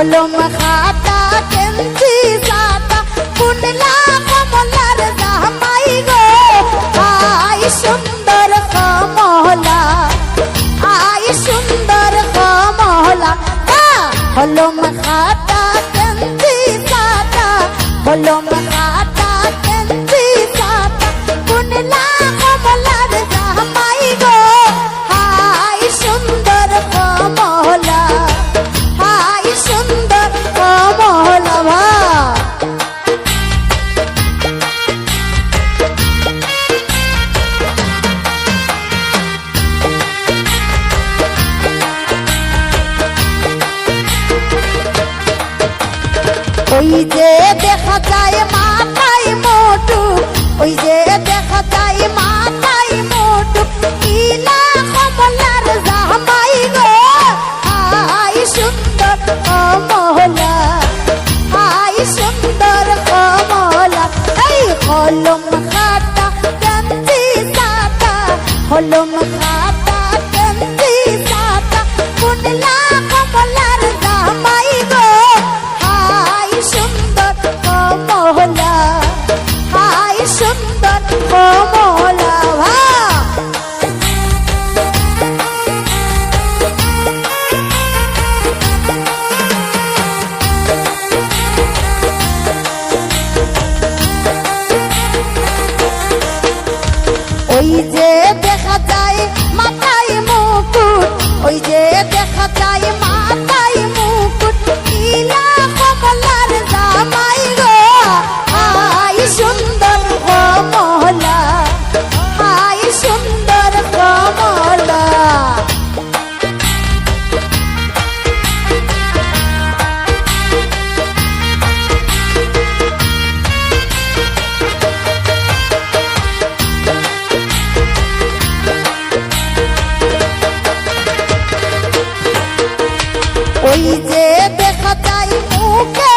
কলম খাতা কেমতি সাতা কুনলা কমলার জামাই গো আই সুন্দর কমলা আই সুন্দর কমলা কলম খাতা কেমতি সাতা কলম খাতা কেমতি সাতা কুনলা কমলার জামাই গো আই সুন্দর কমলা সুন্দর কমলা ভা ওই যে দেখা যায় মাথায় মোটু ওই যে দেখা যায় মাথায় মোটু কিনা কমলার জামাই গো আই সুন্দর কমলা আই সুন্দর কমলা এই কলম খাতা কান্তি সাতা কলম খাতা কান্তি সাতা কুনলা কমলার জামাই গো আই সুন্দর কমলা আই সুন্দর কমলা ভা ওই যে দেখা যায় মাথায় মুকুট ওই যে দেখা যায় মাথায় মুকুট কিলা কমলার জামাই গো আই সুন্দর কমলা আই সুন্দর কমলা ওই যে দেখা যায় মুখে